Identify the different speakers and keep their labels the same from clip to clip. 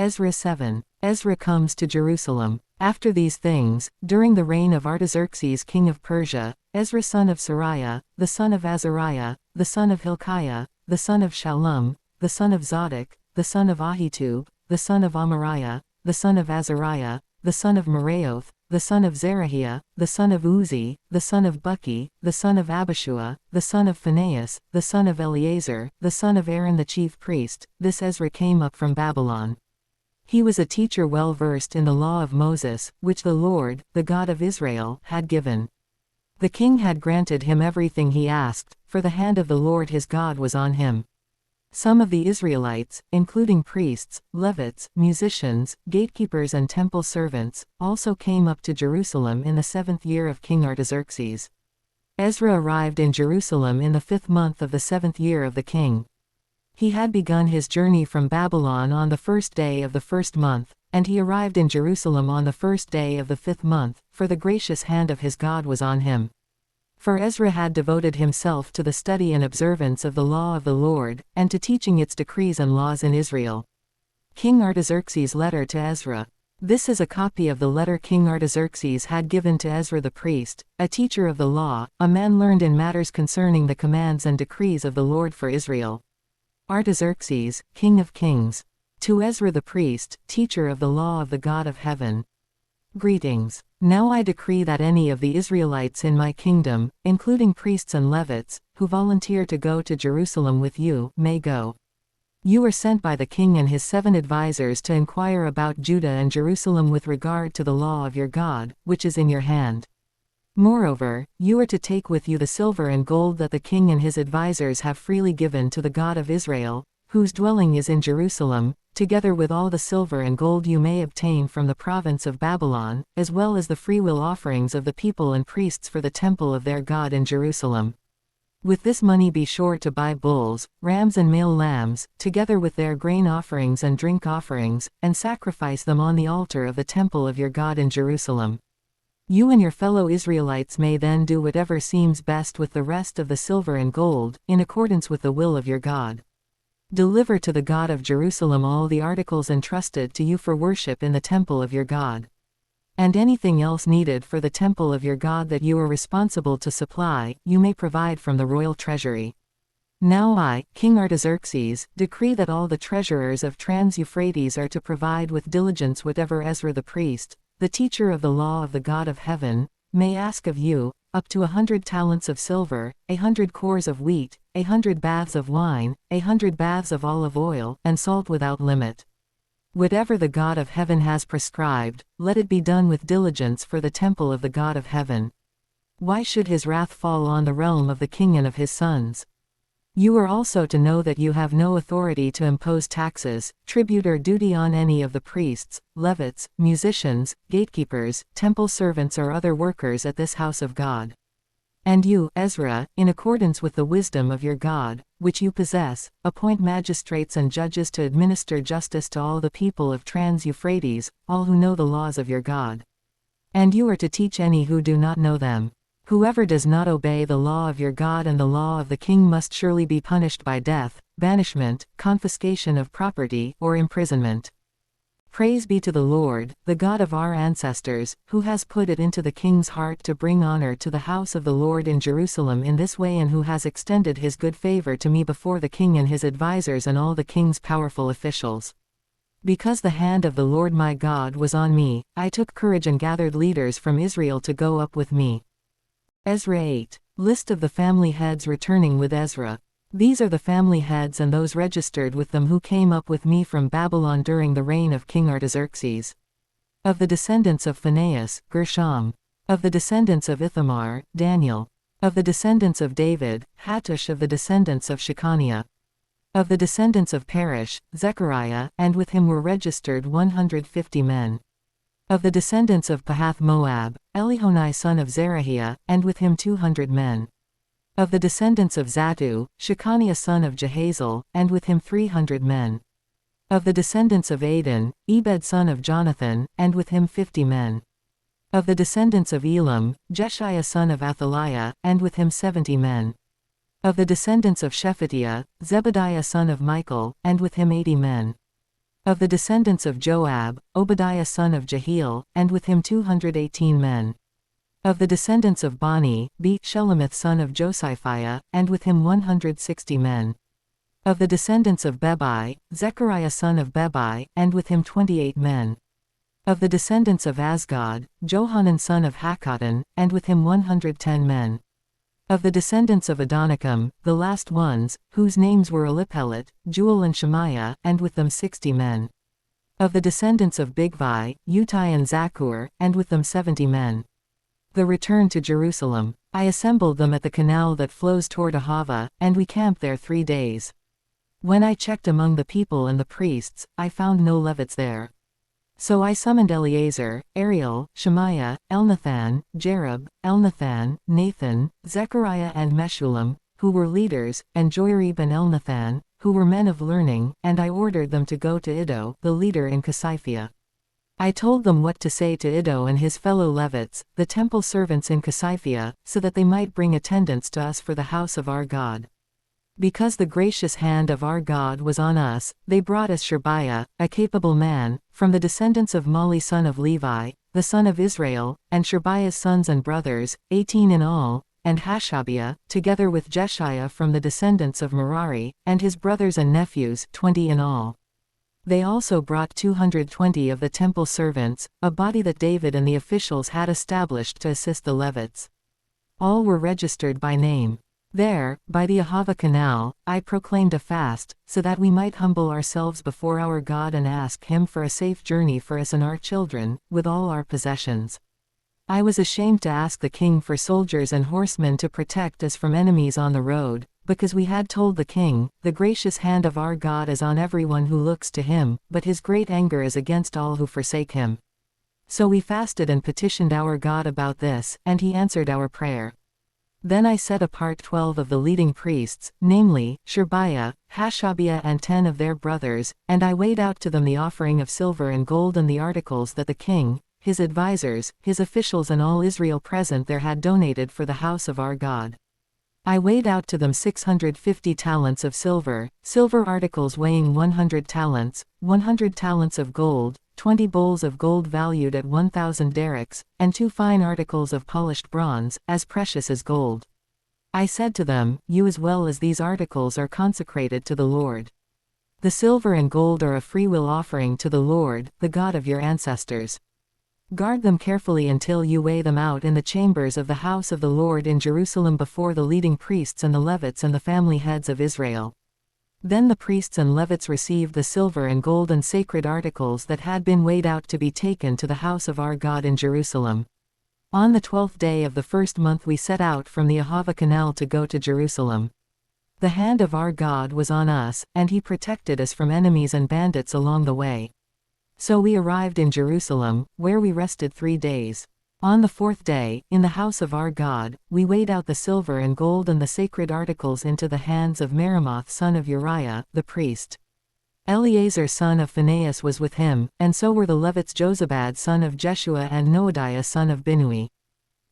Speaker 1: Ezra 7. Ezra comes to Jerusalem. After these things, during the reign of Artaxerxes king of Persia, Ezra son of Sariah, the son of Azariah, the son of Hilkiah, the son of Shallum, the son of Zadok, the son of Ahitub, the son of Amariah, the son of Azariah, the son of Meraioth, the son of Zerahiah, the son of Uzzi, the son of Buki, the son of Abishua, the son of Phinehas, the son of Eleazar, the son of Aaron the chief priest. This Ezra came up from Babylon. He was a teacher well versed in the law of Moses, which the Lord, the God of Israel, had given. The king had granted him everything he asked, for the hand of the Lord his God was on him. Some of the Israelites, including priests, Levites, musicians, gatekeepers and temple servants, also came up to Jerusalem in the 7th year of King Artaxerxes. Ezra arrived in Jerusalem in the 5th month of the 7th year of the king. He had begun his journey from Babylon on the 1st day of the 1st month, and he arrived in Jerusalem on the 1st day of the 5th month, for the gracious hand of his God was on him. For Ezra had devoted himself to the study and observance of the law of the Lord, and to teaching its decrees and laws in Israel. King Artaxerxes' letter to Ezra. This is a copy of the letter King Artaxerxes had given to Ezra the priest, a teacher of the law, a man learned in matters concerning the commands and decrees of the Lord for Israel. Artaxerxes, King of Kings. To Ezra the priest, teacher of the law of the God of heaven. Greetings. Now I decree that any of the Israelites in my kingdom, including priests and Levites, who volunteer to go to Jerusalem with you, may go. You are sent by the king and his 7 advisers to inquire about Judah and Jerusalem with regard to the law of your God, which is in your hand. Moreover, you are to take with you the silver and gold that the king and his advisers have freely given to the God of Israel, whose dwelling is in Jerusalem, together with all the silver and gold you may obtain from the province of Babylon, as well as the freewill offerings of the people and priests for the temple of their God in Jerusalem. With this money be sure to buy bulls, rams and male lambs, together with their grain offerings and drink offerings, and sacrifice them on the altar of the temple of your God in Jerusalem. You and your fellow Israelites may then do whatever seems best with the rest of the silver and gold, in accordance with the will of your God. Deliver to the God of Jerusalem all the articles entrusted to you for worship in the temple of your God. And anything else needed for the temple of your God that you are responsible to supply, you may provide from the royal treasury. Now I, King Artaxerxes, decree that all the treasurers of Trans-Euphrates are to provide with diligence whatever Ezra the priest, the teacher of the law of the God of heaven, may ask of you, up to 100 talents of silver, 100 cores of wheat, 100 baths of wine, 100 baths of olive oil, and salt without limit. Whatever the God of heaven has prescribed, let it be done with diligence for the temple of the God of heaven. Why should his wrath fall on the realm of the king and of his sons? You are also to know that you have no authority to impose taxes, tribute or duty on any of the priests, Levites, musicians, gatekeepers, temple servants or other workers at this house of God. And you, Ezra, in accordance with the wisdom of your God, which you possess, appoint magistrates and judges to administer justice to all the people of Trans-Euphrates, all who know the laws of your God. And you are to teach any who do not know them. Whoever does not obey the law of your God and the law of the king must surely be punished by death, banishment, confiscation of property, or imprisonment. Praise be to the Lord, the God of our ancestors, who has put it into the king's heart to bring honor to the house of the Lord in Jerusalem in this way, and who has extended his good favor to me before the king and his advisers and all the king's powerful officials. Because the hand of the Lord my God was on me, I took courage and gathered leaders from Israel to go up with me. Ezra 8. List of the family heads returning with Ezra. These are the family heads and those registered with them who came up with me from Babylon during the reign of King Artaxerxes. Of the descendants of Phinehas, Gershom. Of the descendants of Ithamar, Daniel. Of the descendants of David, Hattush. Of the descendants of Shechaniah. Of the descendants of Perish, Zechariah, and with him were registered 150 men. Of the descendants of Pahath-Moab, Elihonai son of Zerahiah, and with him 200 men. Of the descendants of Zattu, Shechaniah son of Jehazel, and with him 300 men. Of the descendants of Adin, Ebed son of Jonathan, and with him 50 men. Of the descendants of Elam, Jeshiah son of Athaliah, and with him 70 men. Of the descendants of Shephatiah, Zebediah son of Michael, and with him 80 men. Of the descendants of Joab, Obadiah son of Jehiel, and with him 218 men. Of the descendants of Bani, Shelomith son of Josiphiah, and with him 160 men. Of the descendants of Bebai, Zechariah son of Bebai, and with him 28 men. Of the descendants of Asgad, Johanan son of Hakatan, and with him 110 men. Of the descendants of Adonikam, the last ones, whose names were Eliphelet, Jewel and Shemaiah, and with them 60 men. Of the descendants of Bigvai, Utai and Zakur, and with them 70 men. The return to Jerusalem. I assembled them at the canal that flows toward Ahava, and we camped there 3 days. When I checked among the people and the priests, I found no Levites there. So I summoned Eleazar, Ariel, Shemaiah, Elnathan, Jerub, Elnathan, Nathan, Zechariah and Meshullam, who were leaders, and Joarib and Elnathan, who were men of learning, and I ordered them to go to Iddo, the leader in Casiphia. I told them what to say to Iddo and his fellow Levites, the temple servants in Casiphia, so that they might bring attendants to us for the house of our God. Because the gracious hand of our God was on us, they brought us Sherebiah, a capable man, from the descendants of Mali son of Levi, the son of Israel, and Sherebiah's sons and brothers, 18 in all, and Hashabiah, together with Jeshiah from the descendants of Merari, and his brothers and nephews, 20 in all. They also brought 220 of the temple servants, a body that David and the officials had established to assist the Levites. All were registered by name. There, by the Ahava Canal, I proclaimed a fast, so that we might humble ourselves before our God and ask Him for a safe journey for us and our children, with all our possessions. I was ashamed to ask the king for soldiers and horsemen to protect us from enemies on the road, because we had told the king, the gracious hand of our God is on everyone who looks to Him, but His great anger is against all who forsake Him. So we fasted and petitioned our God about this, and He answered our prayer. Then I set apart 12 of the leading priests, namely, Sherebiah, Hashabiah and 10 of their brothers, and I weighed out to them the offering of silver and gold and the articles that the king, his advisers, his officials and all Israel present there had donated for the house of our God. I weighed out to them 650 talents of silver, silver articles weighing 100 talents, 100 talents of gold, 20 bowls of gold valued at 1,000 derricks, and 2 fine articles of polished bronze, as precious as gold. I said to them, You as well as these articles are consecrated to the Lord. The silver and gold are a freewill offering to the Lord, the God of your ancestors. Guard them carefully until you weigh them out in the chambers of the house of the Lord in Jerusalem before the leading priests and the Levites and the family heads of Israel. Then the priests and Levites received the silver and gold and sacred articles that had been weighed out to be taken to the house of our God in Jerusalem. On the 12th day of the first month we set out from the Ahava Canal to go to Jerusalem. The hand of our God was on us, and He protected us from enemies and bandits along the way. So we arrived in Jerusalem, where we rested 3 days. On the 4th day, in the house of our God, we weighed out the silver and gold and the sacred articles into the hands of Meremoth son of Uriah, the priest. Eleazar son of Phinehas was with him, and so were the Levites Jozabad son of Jeshua and Noadiah son of Binnui.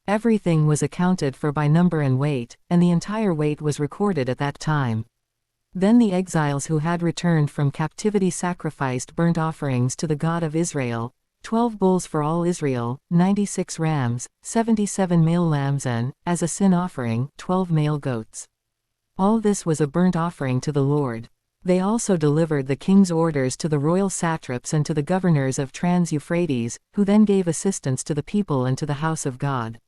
Speaker 1: Everything was accounted for by number and weight, and the entire weight was recorded at that time. Then the exiles who had returned from captivity sacrificed burnt offerings to the God of Israel, 12 bulls for all Israel, 96 rams, 77 male lambs and, as a sin offering, 12 male goats. All this was a burnt offering to the Lord. They also delivered the king's orders to the royal satraps and to the governors of Trans-Euphrates, who then gave assistance to the people and to the house of God.